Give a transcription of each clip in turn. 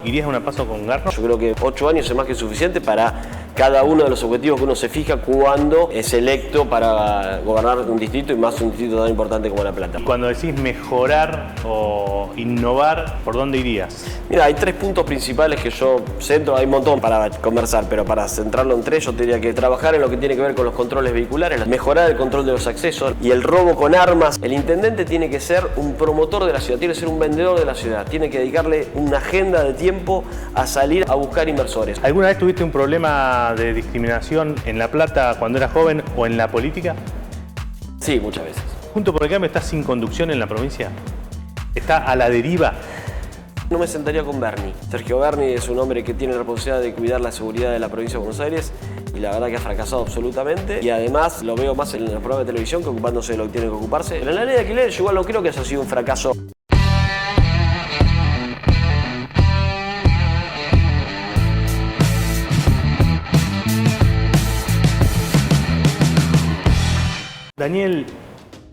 ¿Irías a una PASO con Garro? Yo creo que 8 años es más que suficiente para cada uno de los objetivos que uno se fija cuando es electo para gobernar un distrito y más un distrito tan importante como La Plata. Cuando decís mejorar o innovar, ¿por dónde irías? Mira, hay 3 puntos principales que yo centro, hay un montón para conversar, pero para centrarlo en 3 yo tendría que trabajar en lo que tiene que ver con los controles vehiculares, mejorar el control de los accesos y el robo con armas. El intendente tiene que ser un promotor de la ciudad, tiene que ser un vendedor de la ciudad, tiene que dedicarle una agenda de tiempo a salir a buscar inversores. ¿Alguna vez tuviste un problema de discriminación en La Plata cuando eras joven o en la política? Sí, muchas veces. Junto por el Cambio está sin conducción en la provincia. Está a la deriva. No me sentaría con Bernie. Sergio Berni es un hombre que tiene la responsabilidad de cuidar la seguridad de la provincia de Buenos Aires y la verdad que ha fracasado absolutamente. Y además lo veo más en los programas de televisión que ocupándose de lo que tiene que ocuparse. Pero en la ley de alquiler yo igual no creo que haya sido un fracaso. Daniel,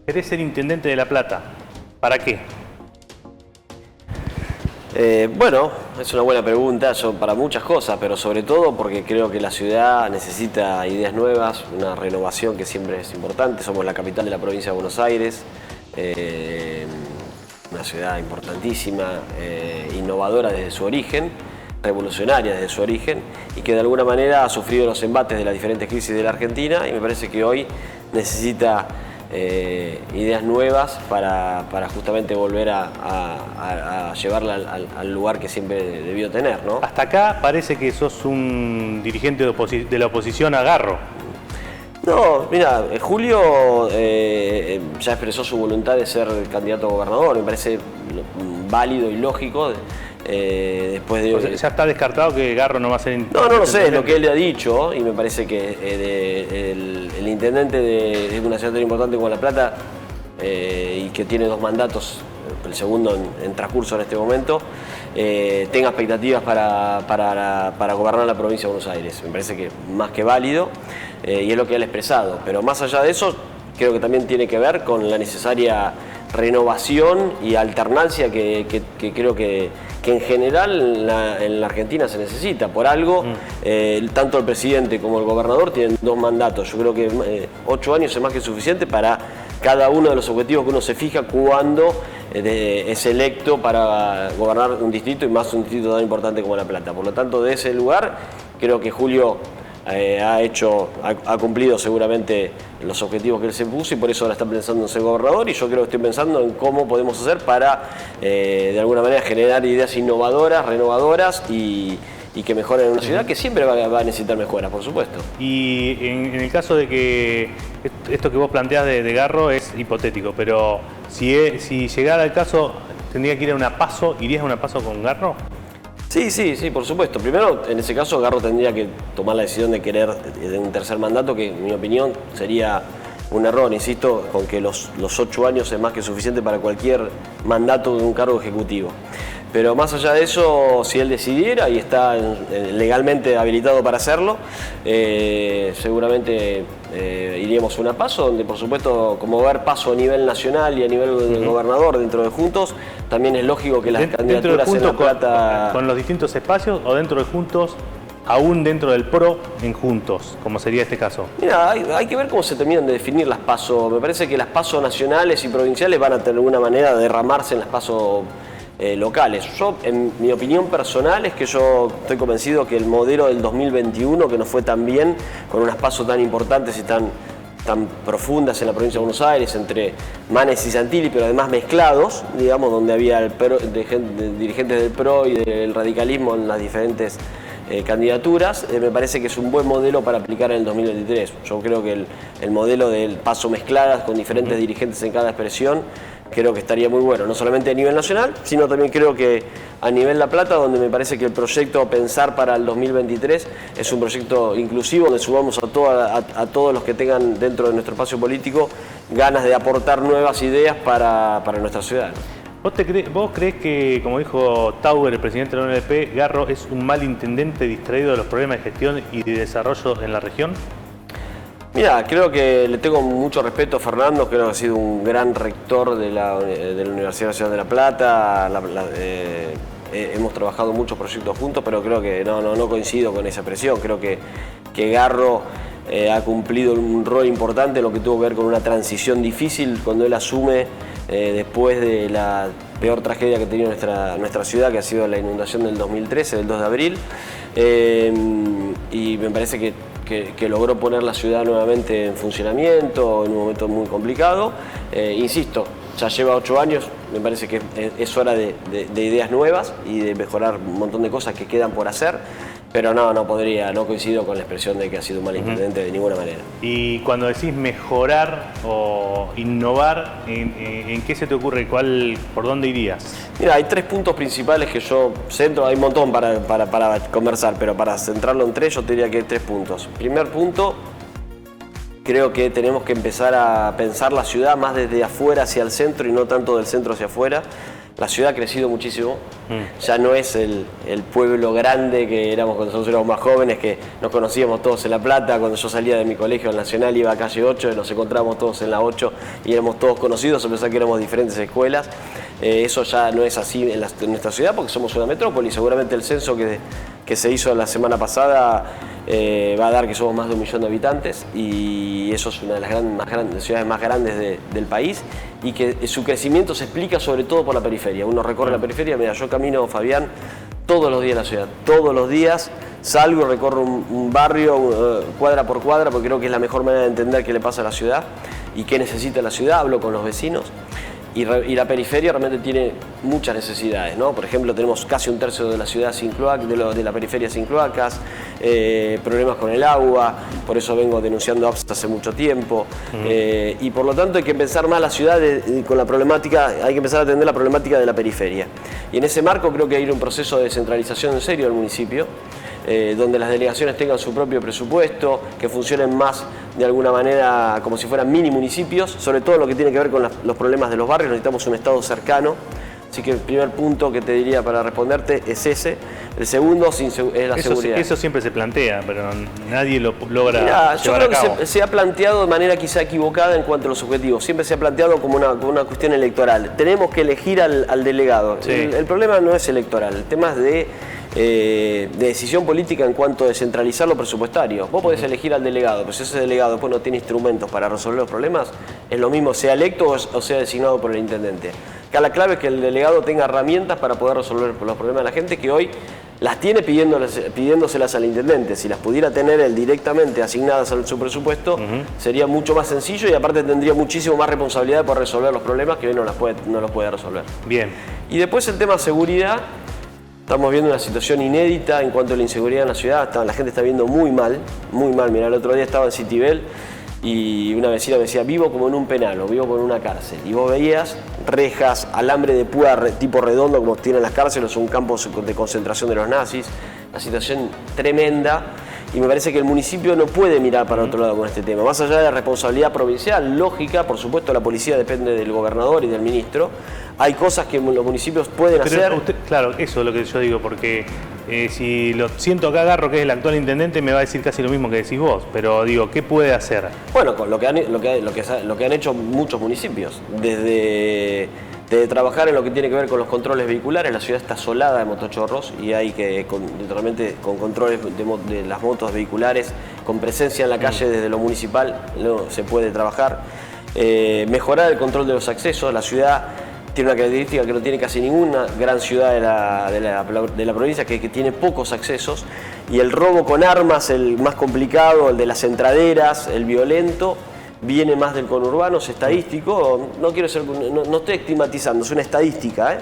querés ser intendente de La Plata. ¿Para qué? Bueno, es una buena pregunta, para muchas cosas, pero sobre todo porque creo que la ciudad necesita ideas nuevas, una renovación que siempre es importante. Somos la capital de la provincia de Buenos Aires, una ciudad importantísima, innovadora desde su origen, revolucionaria desde su origen y que de alguna manera ha sufrido los embates de las diferentes crisis de la Argentina y me parece que hoy necesita ideas nuevas para justamente volver a llevarla al lugar que siempre debió tener, ¿no? Hasta acá parece que sos un dirigente de la oposición a Garro. No, mira, Julio ya expresó su voluntad de ser candidato a gobernador, me parece válido y lógico. Después de... O sea, ya está descartado que Garro no va a ser intendente. No lo sé, es lo que él le ha dicho y me parece que el intendente de una ciudad tan importante como La Plata y que tiene 2 mandatos, el segundo en transcurso en este momento, tenga expectativas para gobernar la provincia de Buenos Aires. Me parece que más que válido y es lo que él ha expresado. Pero más allá de eso, creo que también tiene que ver con la necesaria renovación y alternancia que creo que en general en la Argentina se necesita. Por algo, tanto el presidente como el gobernador tienen 2 mandatos. Yo creo que 8 años es más que suficiente para cada uno de los objetivos que uno se fija cuando es electo para gobernar un distrito y más un distrito tan importante como La Plata. Por lo tanto, de ese lugar, creo que Julio ha cumplido seguramente los objetivos que él se puso y por eso ahora está pensando en ser gobernador y yo creo que estoy pensando en cómo podemos hacer para de alguna manera generar ideas innovadoras, renovadoras y que mejoren una ciudad que siempre va a necesitar mejoras, por supuesto. Y en el caso de que esto que vos planteás de Garro es hipotético, pero si llegara el caso, tendría que ir a una PASO, ¿irías a una PASO con Garro? Sí, por supuesto. Primero, en ese caso, Garro tendría que tomar la decisión de querer de un tercer mandato, que en mi opinión sería un error. Insisto, con que los 8 años es más que suficiente para cualquier mandato de un cargo ejecutivo. Pero más allá de eso, si él decidiera y está legalmente habilitado para hacerlo, seguramente iríamos a una PASO, donde por supuesto, como va a haber PASO a nivel nacional y a nivel del gobernador dentro de Juntos, también es lógico que las candidaturas en La Plata... ¿Con los distintos espacios o dentro de Juntos, aún dentro del PRO en Juntos, como sería este caso? Mira, hay que ver cómo se terminan de definir las PASO. Me parece que las PASO nacionales y provinciales van a tener alguna manera de derramarse en las PASO locales. Yo, en mi opinión personal, es que yo estoy convencido que el modelo del 2021, que no fue tan bien, con unas PASO tan importantes y tan profundas en la provincia de Buenos Aires, entre Manes y Santilli, pero además mezclados, digamos, donde había dirigentes del PRO y del radicalismo en las diferentes candidaturas, me parece que es un buen modelo para aplicar en el 2023. Yo creo que el modelo del PASO mezcladas con diferentes dirigentes en cada expresión, creo que estaría muy bueno, no solamente a nivel nacional, sino también creo que a nivel La Plata, donde me parece que el proyecto a pensar para el 2023 es un proyecto inclusivo, donde subamos a todos los que tengan dentro de nuestro espacio político ganas de aportar nuevas ideas para nuestra ciudad. ¿Vos crees que, como dijo Tauber, el presidente de la UNLP, Garro es un mal intendente distraído de los problemas de gestión y de desarrollo en la región? Mira, creo que le tengo mucho respeto a Fernando, creo que ha sido un gran rector de la Universidad Nacional de La Plata, hemos trabajado muchos proyectos juntos, pero creo que no coincido con esa expresión. Creo que Garro ha cumplido un rol importante en lo que tuvo que ver con una transición difícil cuando él asume después de la peor tragedia que ha tenido nuestra ciudad, que ha sido la inundación del 2013, del 2 de abril. Y me parece que logró poner la ciudad nuevamente en funcionamiento en un momento muy complicado. Insisto, ya lleva 8 años, me parece que es hora de ideas nuevas y de mejorar un montón de cosas que quedan por hacer. Pero no coincido con la expresión de que ha sido un mal intendente de ninguna manera. Y cuando decís mejorar o innovar, ¿en qué se te ocurre? ¿Por dónde irías? Mira, hay 3 puntos principales que yo centro, hay un montón para conversar, pero para centrarlo en 3 yo te diría que hay 3 puntos. Primer punto, creo que tenemos que empezar a pensar la ciudad más desde afuera hacia el centro y no tanto del centro hacia afuera. La ciudad ha crecido muchísimo, ya no es el pueblo grande que éramos cuando nosotros éramos más jóvenes, que nos conocíamos todos en La Plata. Cuando yo salía de mi colegio en Nacional iba a calle 8 y nos encontrábamos todos en la 8 y éramos todos conocidos, a pesar que éramos diferentes escuelas. Eso ya no es así en nuestra ciudad porque somos una metrópoli. Seguramente el censo que se hizo la semana pasada va a dar que somos más de 1 millón de habitantes y eso es una de las ciudades más grandes del país y que su crecimiento se explica sobre todo por la periferia. Uno recorre la periferia, mira, yo camino, Fabián, todos los días en la ciudad, todos los días salgo y recorro un barrio cuadra por cuadra porque creo que es la mejor manera de entender qué le pasa a la ciudad y qué necesita la ciudad, hablo con los vecinos. Y la periferia realmente tiene muchas necesidades, ¿no? Por ejemplo, tenemos casi 1/3 de la ciudad sin cloacas, de la periferia sin cloacas, problemas con el agua, por eso vengo denunciando APSA hace mucho tiempo. Y por lo tanto hay que pensar más la ciudad con la problemática, hay que empezar a atender la problemática de la periferia. Y en ese marco creo que hay un proceso de descentralización en serio del municipio, donde las delegaciones tengan su propio presupuesto, que funcionen más de alguna manera como si fueran mini municipios, sobre todo lo que tiene que ver con los problemas de los barrios. Necesitamos un Estado cercano, así que el primer punto que te diría para responderte es ese. El segundo es la seguridad. Eso siempre se plantea, pero nadie lo logra llevar yo creo a cabo. Que se ha planteado de manera quizá equivocada en cuanto a los objetivos. Siempre se ha planteado como una cuestión electoral. Tenemos que elegir al delegado. Sí. El problema no es electoral, el tema es de decisión política en cuanto a descentralizar lo presupuestario. Vos podés elegir al delegado, pero si ese delegado después no tiene instrumentos para resolver los problemas, es lo mismo sea electo o sea designado por el intendente. Acá la clave es que el delegado tenga herramientas para poder resolver los problemas de la gente, que hoy las tiene pidiéndoselas al intendente. Si las pudiera tener él directamente asignadas a su presupuesto, sería mucho más sencillo y aparte tendría muchísimo más responsabilidad por resolver los problemas que hoy no los puede resolver. Bien. Y después el tema seguridad. Estamos viendo una situación inédita en cuanto a la inseguridad en la ciudad. La gente está viendo muy mal, muy mal. Mirá, el otro día estaba en Citibel y una vecina me decía, vivo como en un penal o vivo como en una cárcel. Y vos veías rejas, alambre de púa tipo redondo como tienen las cárceles, un campo de concentración de los nazis. Una situación tremenda. Y me parece que el municipio no puede mirar para otro lado con este tema. Más allá de la responsabilidad provincial, lógica, por supuesto la policía depende del gobernador y del ministro. Hay cosas que los municipios pueden hacer. Claro, eso es lo que yo digo, porque si lo siento acá, Garro, que es el actual intendente, me va a decir casi lo mismo que decís vos. Pero digo, ¿qué puede hacer? Bueno, con lo que han hecho muchos municipios. Desde trabajar en lo que tiene que ver con los controles vehiculares, la ciudad está asolada de motochorros y hay que, literalmente, con controles de las motos vehiculares, con presencia en la calle desde lo municipal, se puede trabajar. Mejorar el control de los accesos. La ciudad tiene una característica que no tiene casi ninguna gran ciudad de la provincia, que tiene pocos accesos, y el robo con armas, el más complicado, el de las entraderas, el violento, viene más del conurbano, es estadístico. No estoy estigmatizando, es una estadística,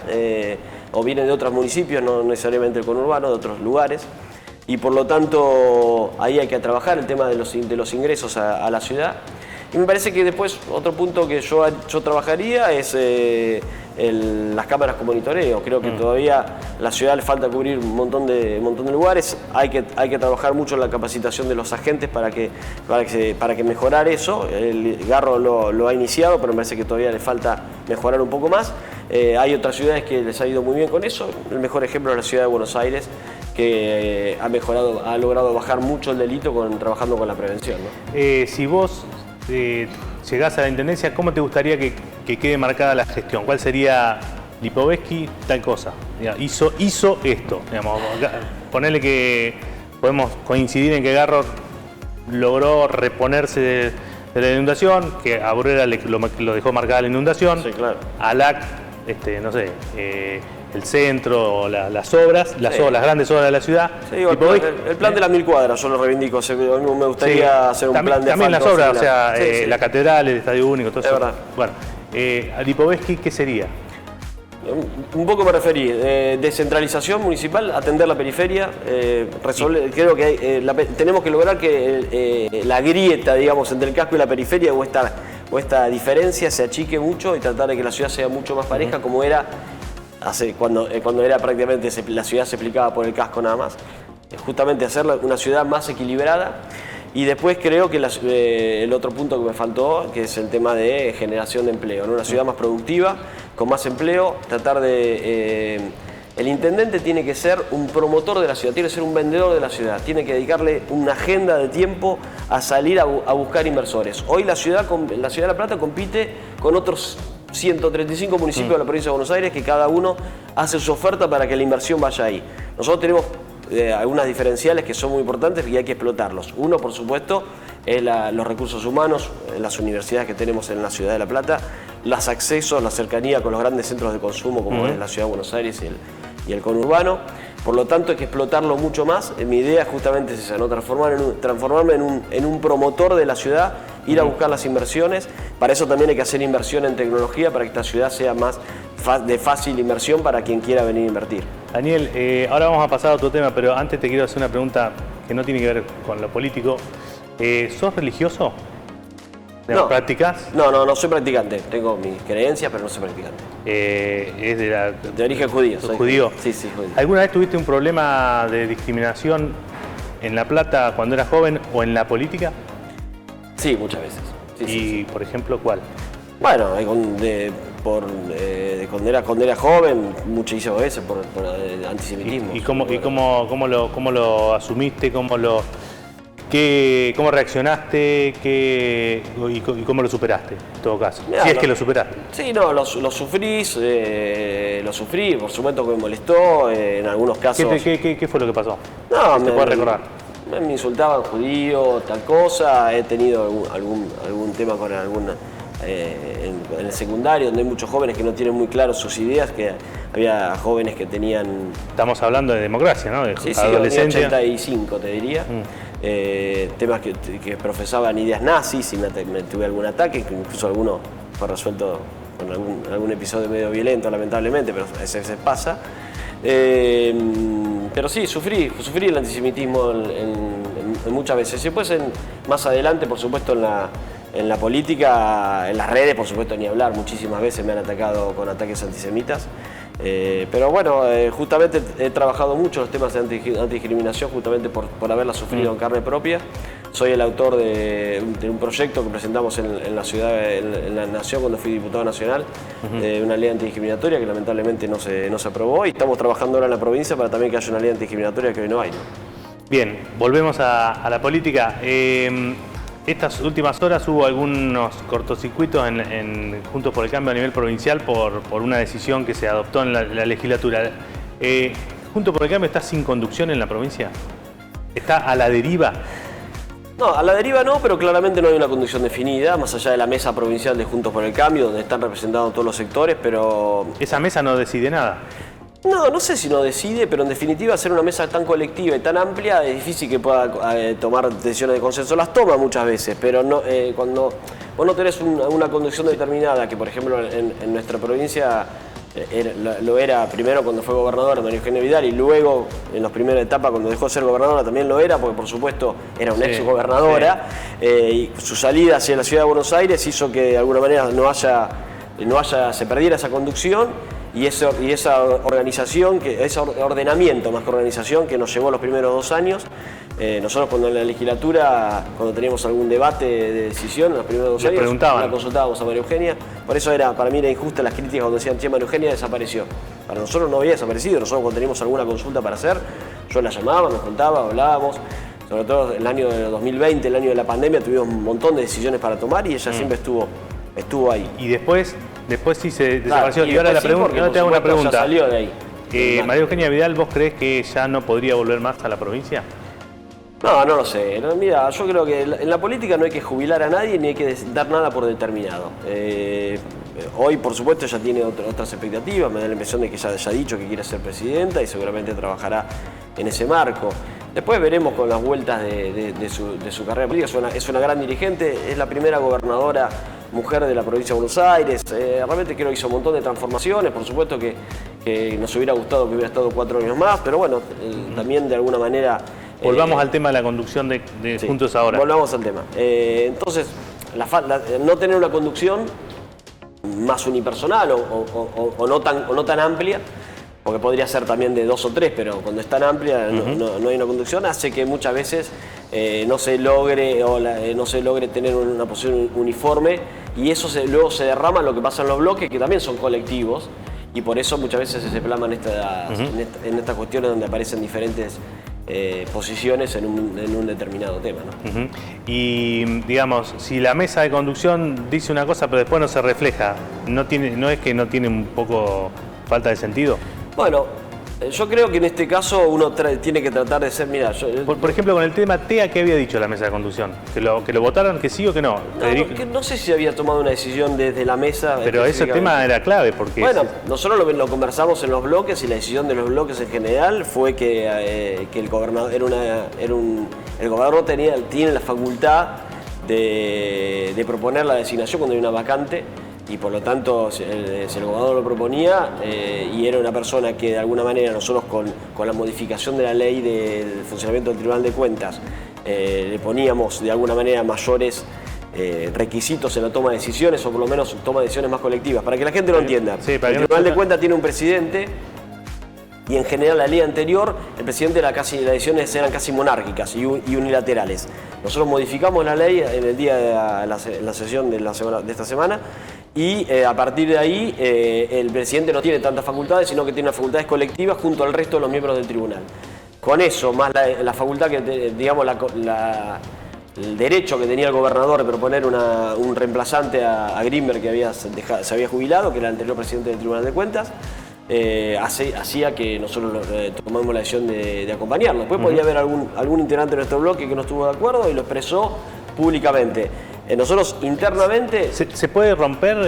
o viene de otros municipios, no necesariamente del conurbano, de otros lugares, y por lo tanto ahí hay que trabajar el tema de los ingresos a la ciudad. Y me parece que después otro punto que yo trabajaría es las cámaras con monitoreo. Creo que todavía la ciudad le falta cubrir un montón de lugares. Hay que trabajar mucho en la capacitación de los agentes para que mejorar eso. El Garro lo ha iniciado, pero me parece que todavía le falta mejorar un poco más. Hay otras ciudades que les ha ido muy bien con eso. El mejor ejemplo es la ciudad de Buenos Aires, que ha logrado bajar mucho el delito trabajando con la prevención, ¿no? Si vos llegás a la intendencia, ¿cómo te gustaría que quede marcada la gestión? ¿Cuál sería Lipovetsky tal cosa? hizo esto. Digamos, ponerle que podemos coincidir en que Garro logró reponerse de la inundación, que a Bruera lo dejó marcada la inundación, Sí, claro. Alac, no sé, el centro, o las obras, las grandes obras de la ciudad. Sí, digo, el plan de las 1000 cuadras, yo lo reivindico. A mí me gustaría hacer un plan de también las asfalto obras, similar. o sea, la catedral, el Estadio Único, todo Es eso. verdad. Bueno, Lipovetsky, ¿qué sería? Un poco me referí, descentralización municipal, atender la periferia, resolver, creo que tenemos que lograr que la grieta, digamos, entre el casco y la periferia o esta diferencia se achique mucho y tratar de que la ciudad sea mucho más pareja como era cuando era prácticamente la ciudad se explicaba por el casco nada más. Justamente hacerla una ciudad más equilibrada. Y después creo que el otro punto que me faltó, que es el tema de generación de empleo, ¿no? Una ciudad más productiva, con más empleo, tratar de... el intendente tiene que ser un promotor de la ciudad, tiene que ser un vendedor de la ciudad, tiene que dedicarle una agenda de tiempo a salir a buscar inversores. Hoy la ciudad de La Plata compite con otros 135 municipios de la provincia de Buenos Aires que cada uno hace su oferta para que la inversión vaya ahí. Nosotros tenemos algunas diferenciales que son muy importantes y hay que explotarlos. Uno, por supuesto, es los recursos humanos, las universidades que tenemos en la ciudad de La Plata, los accesos, la cercanía con los grandes centros de consumo como es la ciudad de Buenos Aires y el conurbano. Por lo tanto, hay que explotarlo mucho más. Mi idea justamente es esa, ¿no? Transformarme en un promotor de la ciudad, ir a buscar las inversiones. Para eso también hay que hacer inversión en tecnología para que esta ciudad sea más de fácil inversión para quien quiera venir a invertir. Daniel, ahora vamos a pasar a otro tema, pero antes te quiero hacer una pregunta que no tiene que ver con lo político. ¿Sos religioso? No. ¿Practicás? No soy practicante. Tengo mis creencias, pero no soy practicante. ¿Es de origen judío. ¿Sos judío? Sí, judío. ¿Alguna vez tuviste un problema de discriminación en La Plata cuando eras joven o en la política? Sí, muchas veces. Sí. Por ejemplo, ¿cuál? Bueno, cuando era joven, muchísimas veces por antisemitismo. ¿Y cómo lo asumiste? ¿Cómo reaccionaste? ¿Y cómo lo superaste, en todo caso? Si es que lo superaste. Sí, no, lo sufrí, por supuesto que me molestó, en algunos casos... ¿Qué fue lo que pasó? No, ¿Te puedes recordar? Me insultaban judío, tal cosa, he tenido algún tema con alguna... en el secundario, donde hay muchos jóvenes que no tienen muy claro sus ideas, que había jóvenes que tenían... Estamos hablando de democracia, ¿no? De sí, adolescencia. 85 te diría. Temas que profesaban ideas nazis y me tuve algún ataque, que incluso alguno fue resuelto con algún episodio medio violento, lamentablemente, pero a veces pasa. Pero sí, sufrí el antisemitismo en muchas veces. Después, más adelante, por supuesto, en la política, en las redes, por supuesto, ni hablar. Muchísimas veces me han atacado con ataques antisemitas. Pero bueno, justamente he trabajado mucho los temas de antidiscriminación justamente por haberla sufrido en carne propia. Soy el autor de un proyecto que presentamos en la ciudad, en la Nación, cuando fui diputado nacional, de una ley antidiscriminatoria que lamentablemente no se aprobó, y estamos trabajando ahora en la provincia para también que haya una ley antidiscriminatoria que hoy no hay, ¿no? Bien, volvemos a la política. Estas últimas horas hubo algunos cortocircuitos en Juntos por el Cambio a nivel provincial por una decisión que se adoptó en la legislatura. ¿Juntos por el Cambio está sin conducción en la provincia? ¿Está a la deriva? No, a la deriva no, pero claramente no hay una conducción definida, más allá de la mesa provincial de Juntos por el Cambio, donde están representados todos los sectores, pero... ¿Esa mesa no decide nada? No sé si no decide, pero en definitiva hacer una mesa tan colectiva y tan amplia es difícil que pueda tomar decisiones de consenso. Las toma muchas veces, pero no, cuando vos no tenés una conducción determinada, que por ejemplo en nuestra provincia lo era primero cuando fue gobernadora María Eugenia Vidal, y luego en las primeras etapas cuando dejó de ser gobernadora también lo era, porque por supuesto era una ex gobernadora, y su salida hacia la ciudad de Buenos Aires hizo que de alguna manera se perdiera esa conducción. Y esa organización, ese ordenamiento más que organización que nos llevó los primeros 2 años, nosotros cuando en la legislatura, cuando teníamos algún debate de decisión en los primeros 2 años, la consultábamos a María Eugenia. Por eso para mí era injusta las críticas cuando decían, che, María Eugenia desapareció. Para nosotros no había desaparecido, nosotros cuando teníamos alguna consulta para hacer, yo la llamaba, me contaba, hablábamos. Sobre todo el año de 2020, el año de la pandemia, tuvimos un montón de decisiones para tomar y ella siempre estuvo ahí. Y después sí se desapareció. Y ahora te hago una pregunta. Ya salió de ahí. María Eugenia Vidal, ¿vos creés que ya no podría volver más a la provincia? No, no lo sé. No, mira, yo creo que en la política no hay que jubilar a nadie ni hay que dar nada por determinado. Hoy, por supuesto, ella tiene otras expectativas. Me da la impresión de que ya ha dicho que quiere ser presidenta y seguramente trabajará en ese marco. Después veremos con las vueltas de su carrera política. Es una gran dirigente, es la primera gobernadora mujer de la provincia de Buenos Aires. Realmente creo que hizo un montón de transformaciones. Por supuesto que nos hubiera gustado que hubiera estado 4 años más, pero bueno, también de alguna manera... Volvamos al tema de la conducción de sí, Juntos Ahora. Volvamos al tema. Entonces, no tener una conducción más unipersonal o no tan amplia, porque podría ser también de 2 o 3, pero cuando es tan amplia no hay una conducción, hace que muchas veces no se logre tener una posición uniforme y eso luego se derrama en lo que pasa en los bloques, que también son colectivos, y por eso muchas veces se plasman en estas cuestiones donde aparecen diferentes posiciones en un determinado tema, ¿no? Y digamos, si la mesa de conducción dice una cosa pero después no se refleja, ¿no es que no tiene un poco falta de sentido? Bueno, yo creo que en este caso uno tiene que tratar de ser, mira... Por ejemplo, con el tema TEA, ¿qué había dicho la mesa de conducción? ¿Que lo votaran, que sí o que no? No sé si había tomado una decisión desde la mesa. Pero ese tema era clave porque... Bueno, nosotros lo conversamos en los bloques y la decisión de los bloques en general fue que el gobernador el gobernador tiene la facultad de proponer la designación cuando hay una vacante. Y por lo tanto, si el gobernador lo proponía y era una persona que de alguna manera nosotros con la modificación de la ley del funcionamiento del Tribunal de Cuentas le poníamos de alguna manera mayores requisitos en la toma de decisiones o por lo menos toma de decisiones más colectivas, para que la gente lo entienda. Sí, el Tribunal de Cuentas tiene un presidente y en general la ley anterior el presidente las decisiones eran casi monárquicas y unilaterales. Nosotros modificamos la ley en el día de la sesión de esta semana. Y a partir de ahí el presidente no tiene tantas facultades, sino que tiene unas facultades colectivas junto al resto de los miembros del tribunal. Con eso, más la facultad que, digamos, el derecho que tenía el gobernador de proponer un reemplazante a Grimberg que se había jubilado, que era el anterior presidente del Tribunal de Cuentas, hacía que nosotros tomamos la decisión de acompañarlo. Después podía haber algún integrante de nuestro bloque que no estuvo de acuerdo y lo expresó públicamente. Nosotros internamente... ¿Se puede romper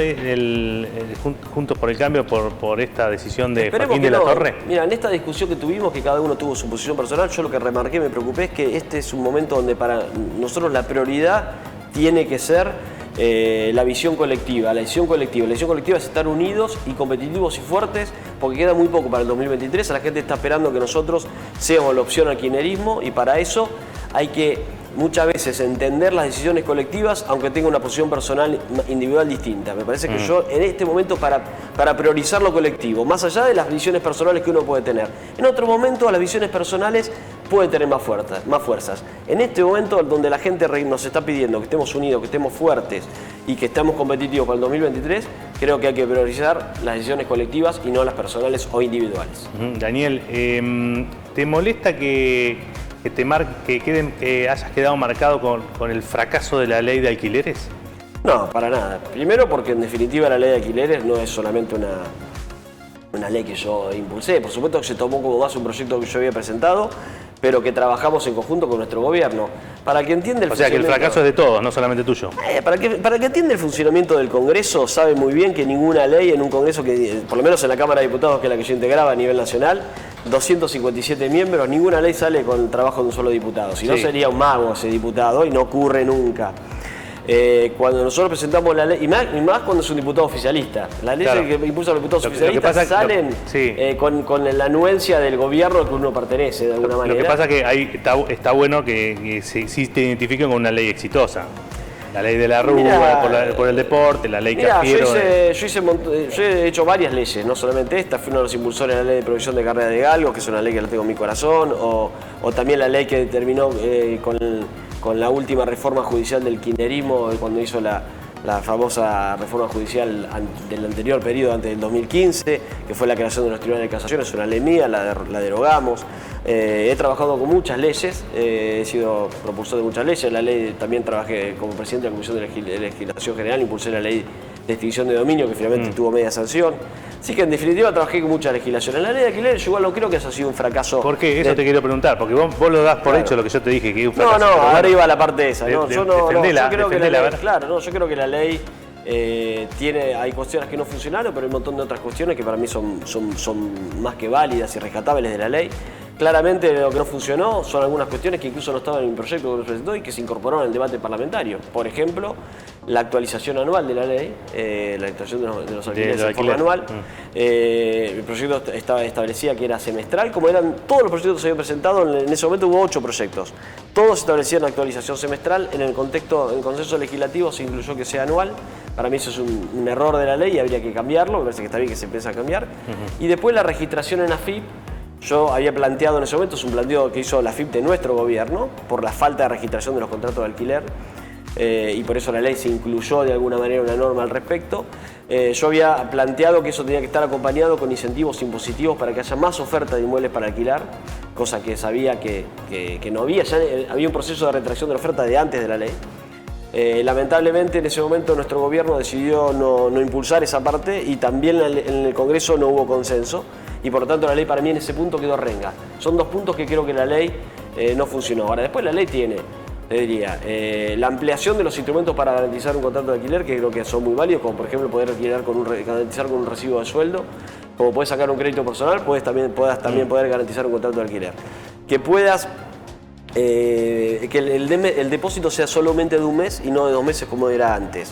Juntos por el Cambio por esta decisión de Joaquín de la Torre? Mira, en esta discusión que tuvimos, que cada uno tuvo su posición personal, yo lo que remarqué, me preocupé, es que este es un momento donde para nosotros la prioridad tiene que ser la visión colectiva. La visión colectiva es estar unidos y competitivos y fuertes, porque queda muy poco para el 2023. La gente está esperando que nosotros seamos la opción al kirchnerismo y para eso hay que muchas veces entender las decisiones colectivas, aunque tenga una posición personal individual distinta. Me parece que yo en este momento para priorizar lo colectivo, más allá de las visiones personales que uno puede tener. En otro momento las visiones personales pueden tener más fuerzas. En este momento donde la gente nos está pidiendo que estemos unidos, que estemos fuertes y que estemos competitivos para el 2023, creo que hay que priorizar las decisiones colectivas y no las personales o individuales. Daniel, ¿te molesta que hayas quedado marcado con el fracaso de la ley de alquileres? No, para nada. Primero porque en definitiva la ley de alquileres no es solamente una ley que yo impulsé. Por supuesto que se tomó como base un proyecto que yo había presentado, pero que trabajamos en conjunto con nuestro gobierno. Para que entienda O sea que el fracaso es de todos, no solamente tuyo. Para que entienda el funcionamiento del Congreso, sabe muy bien que ninguna ley en un Congreso, que por lo menos en la Cámara de Diputados, que es la que yo integraba a nivel nacional, 257 miembros, ninguna ley sale con el trabajo de un solo diputado. Si no, sería un mago ese diputado y no ocurre nunca. Cuando nosotros presentamos la ley, y más cuando es un diputado oficialista, las leyes que impulsan los diputados oficialistas salen con la anuencia del gobierno al que uno pertenece de alguna manera. Lo que pasa es que ahí está bueno que sí te identifiquen con una ley exitosa. La ley de la Rúa, por el deporte, la ley Cafiero. Yo he hecho varias leyes, no solamente esta, fui uno de los impulsores de la ley de provisión de carrera de galgos, que es una ley que la tengo en mi corazón, o también la ley que terminó con la última reforma judicial del kirchnerismo, cuando hizo la famosa reforma judicial del anterior periodo, antes del 2015, que fue la creación de los tribunales de casación. Es una ley mía, la derogamos. He trabajado con muchas leyes, he sido propulsor de muchas leyes. También trabajé como presidente de la Comisión de Legislación General, impulsé la ley de extinción de dominio, que finalmente tuvo media sanción. Sí, que en definitiva trabajé con mucha legislación. En la ley de alquiler yo igual no creo que eso ha sido un fracaso. ¿Por qué? Eso te quiero preguntar, porque vos lo das por hecho lo que yo te dije, que es un fracaso. No, ahora iba a la parte esa. No, yo creo que la ley, claro, yo creo que la ley hay cuestiones que no funcionaron, pero hay un montón de otras cuestiones que para mí son más que válidas y rescatables de la ley. Claramente lo que no funcionó son algunas cuestiones que incluso no estaban en mi proyecto que presentó y que se incorporaron en el debate parlamentario. Por ejemplo, la actualización anual de la ley, la actualización de los alquileres en forma anual. El proyecto establecía que era semestral, como eran todos los proyectos que se habían presentado, en ese momento hubo 8 proyectos. Todos establecían actualización semestral, en el consenso legislativo se incluyó que sea anual. Para mí eso es un error de la ley y habría que cambiarlo, me parece que está bien que se empiece a cambiar. Y después la registración en AFIP. Yo había planteado en ese momento, es un planteo que hizo la AFIP de nuestro gobierno, por la falta de registración de los contratos de alquiler, y por eso la ley se incluyó de alguna manera una norma al respecto. Yo había planteado que eso tenía que estar acompañado con incentivos impositivos para que haya más oferta de inmuebles para alquilar, cosa que sabía que no había, ya había un proceso de retracción de la oferta de antes de la ley. Lamentablemente en ese momento nuestro gobierno decidió no impulsar esa parte y también en el Congreso no hubo consenso. Y por lo tanto la ley para mí en ese punto quedó renga. Son 2 puntos que creo que la ley no funcionó. Ahora después la ley tiene, te diría, la ampliación de los instrumentos para garantizar un contrato de alquiler, que creo que son muy válidos, como por ejemplo poder garantizar con un recibo de sueldo, como puedes sacar un crédito personal, puedas también poder garantizar un contrato de alquiler. Que puedas, que el depósito sea solamente de un mes y no de 2 meses como era antes.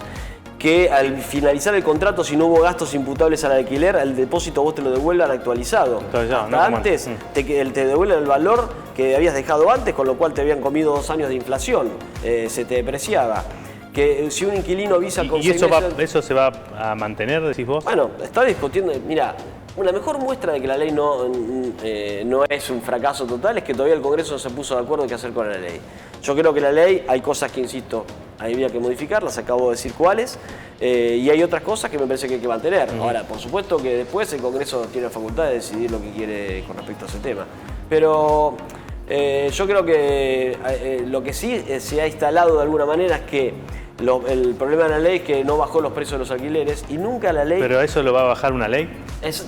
Que al finalizar el contrato, si no hubo gastos imputables al alquiler, el depósito vos te lo devuelvan actualizado. Hasta antes te devuelven el valor que habías dejado antes, con lo cual te habían comido 2 años de inflación, se te depreciaba. Que si un inquilino avisa con 6 meses... ¿Eso se va a mantener, decís vos? Bueno, está discutiendo... Mira, una mejor muestra de que la ley no es un fracaso total es que todavía el Congreso no se puso de acuerdo en qué hacer con la ley. Yo creo que la ley, hay cosas que, insisto, había que modificarlas, acabo de decir cuáles, y hay otras cosas que me parece que hay que mantener. Ahora, por supuesto que después el Congreso tiene la facultad de decidir lo que quiere con respecto a ese tema. Pero yo creo que lo que sí se ha instalado de alguna manera es que el problema de la ley es que no bajó los precios de los alquileres y nunca la ley... ¿Pero eso lo va a bajar una ley?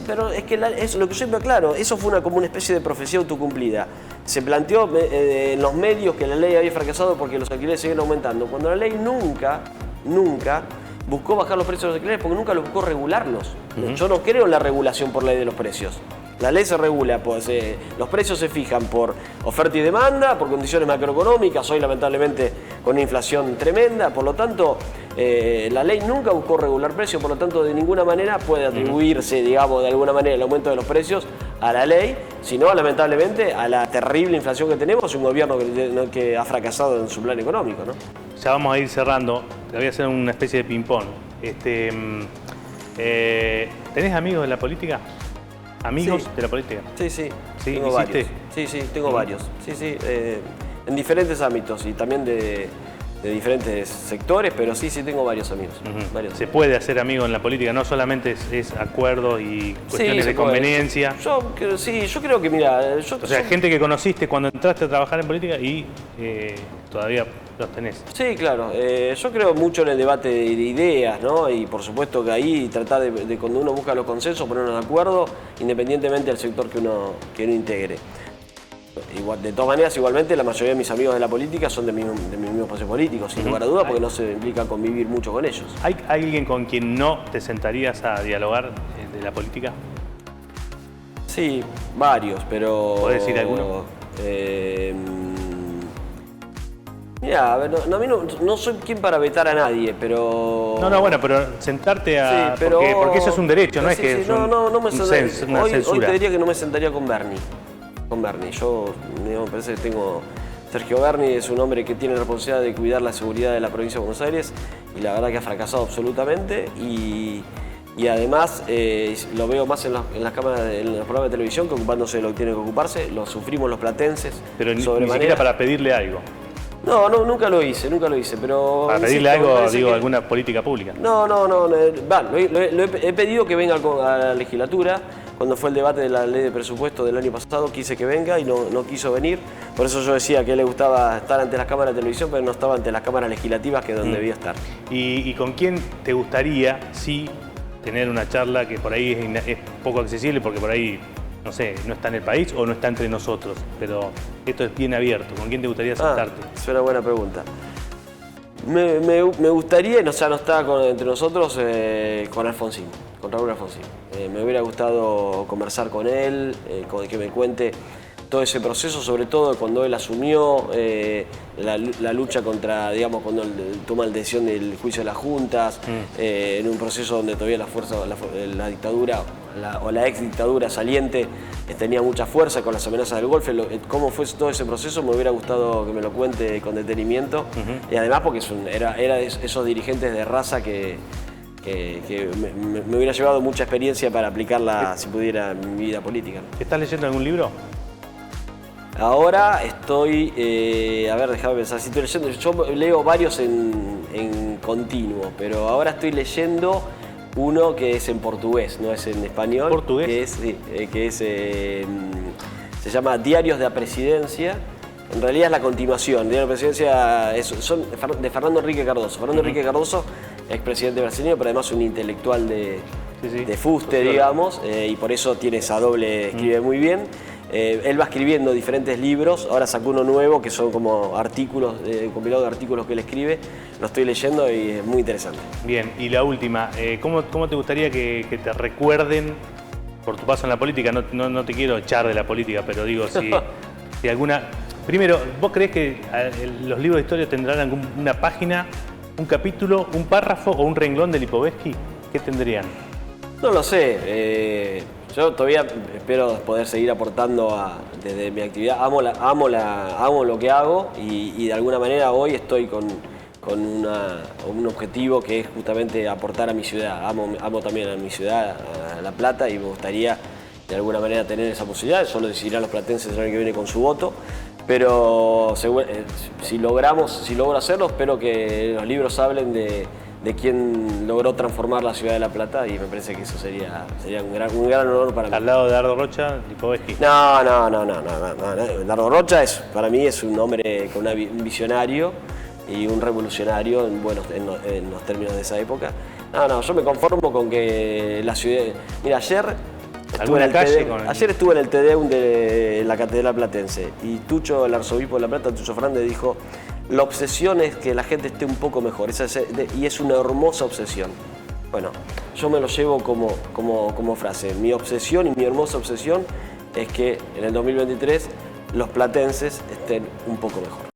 Pero es que lo que yo siempre aclaro, eso fue como una especie de profecía autocumplida. Se planteó en los medios que la ley había fracasado porque los alquileres siguen aumentando, cuando la ley nunca buscó bajar los precios de los alquileres porque nunca lo buscó regularlos. Yo no creo en la regulación por ley de los precios. La ley se regula, pues, los precios se fijan por oferta y demanda, por condiciones macroeconómicas, hoy lamentablemente con una inflación tremenda, por lo tanto la ley nunca buscó regular precios, por lo tanto de ninguna manera puede atribuirse, digamos, de alguna manera el aumento de los precios a la ley, sino lamentablemente a la terrible inflación que tenemos y un gobierno que ha fracasado en su plan económico, ¿no? Ya vamos a ir cerrando, te voy a hacer una especie de ping-pong. ¿Tenés amigos en la política? ¿Amigos de la política? Sí, tengo varios. Sí, tengo varios. Sí, en diferentes ámbitos y también de diferentes sectores, pero sí tengo varios amigos. ¿Se puede hacer amigos en la política? No solamente es acuerdos y cuestiones de conveniencia. Yo creo que, mira... gente que conociste cuando entraste a trabajar en política y todavía los tenés. Sí, claro. Yo creo mucho en el debate de ideas, ¿no? Y por supuesto que ahí tratar de cuando uno busca los consensos, ponernos de acuerdo, independientemente del sector que uno integre. Igual, de todas maneras, igualmente, la mayoría de mis amigos de la política son de mi mismo espacio político, sin lugar a dudas, porque no se implica convivir mucho con ellos. ¿Hay alguien con quien no te sentarías a dialogar de la política? Sí, varios, pero... ¿Podés decir alguno? Mira, a ver, no soy quien para vetar a nadie, pero... Bueno, pero sentarte a... Sí, porque eso es un derecho, no es que es una hoy censura. Te diría que no me sentaría con Bernie. Yo me parece que Sergio Berni es un hombre que tiene la responsabilidad de cuidar la seguridad de la provincia de Buenos Aires y la verdad que ha fracasado absolutamente y además lo veo más en las cámaras, en los programas de televisión que ocupándose de lo que tiene que ocuparse, lo sufrimos los platenses. Pero ni siquiera para pedirle algo. No, nunca lo hice, pero... Para pedirle algo, alguna política pública. No, he pedido que venga a la legislatura. Cuando fue el debate de la ley de presupuesto del año pasado, quise que venga y no quiso venir. Por eso yo decía que a él le gustaba estar ante las cámaras de televisión, pero no estaba ante las cámaras legislativas, que es donde debía estar. ¿Y con quién te gustaría, si tener una charla que por ahí es poco accesible porque por ahí, no sé, no está en el país o no está entre nosotros, pero esto es bien abierto. ¿Con quién te gustaría sentarte? Es una buena pregunta. Me gustaría, no está entre nosotros, con Alfonsín, con Raúl Alfonsín. Me hubiera gustado conversar con él, que me cuente todo ese proceso, sobre todo cuando él asumió la lucha contra, digamos, cuando él toma la decisión del juicio de las juntas, en un proceso donde todavía la dictadura o la ex dictadura saliente tenía mucha fuerza con las amenazas del golpe. Cómo fue todo ese proceso me hubiera gustado que me lo cuente con detenimiento, y además porque era de esos dirigentes de raza que me hubiera llevado mucha experiencia para aplicarla, si pudiera, en mi vida política. ¿Estás leyendo algún libro? Ahora estoy, déjame pensar, si estoy leyendo, yo leo varios en continuo, pero ahora estoy leyendo uno que es en portugués, no es en español. ¿Portugués? Se llama Diarios de la Presidencia. En realidad es la continuación. Diarios de la Presidencia son de Fernando Henrique Cardoso. Fernando Henrique Cardoso, expresidente brasileño, pero además un intelectual de fuste, digamos, y por eso tiene esa doble, escribe muy bien. Él va escribiendo diferentes libros, ahora sacó uno nuevo que son como artículos, compilado de artículos que él escribe, lo estoy leyendo y es muy interesante. Bien, y la última, ¿cómo te gustaría que te recuerden por tu paso en la política? No te quiero echar de la política, pero digo, si alguna... Primero, ¿vos creés que los libros de historia tendrán una página, un capítulo, un párrafo o un renglón de Lipovetsky? ¿Qué tendrían? No lo sé. Yo todavía espero poder seguir aportando desde mi actividad. Amo lo que hago y de alguna manera hoy estoy con un objetivo que es justamente aportar a mi ciudad. Amo también a mi ciudad, a La Plata, y me gustaría de alguna manera tener esa posibilidad. Eso lo decidirán los platenses el año que viene con su voto. Pero si logro hacerlo, espero que los libros hablen de quién logró transformar la ciudad de La Plata, y me parece que eso sería un gran honor para mí. Al lado de Dardo Rocha, Lipovetsky. No. Dardo Rocha para mí es un hombre con un visionario y un revolucionario en los términos de esa época. Yo me conformo con que la ciudad... Mira, ayer estuve en el Tedeum de la Catedral Platense y Tucho, el arzobispo de La Plata, Tucho Fernández, dijo: la obsesión es que la gente esté un poco mejor, y es una hermosa obsesión. Bueno, yo me lo llevo como frase. Mi obsesión y mi hermosa obsesión es que en el 2023 los platenses estén un poco mejor.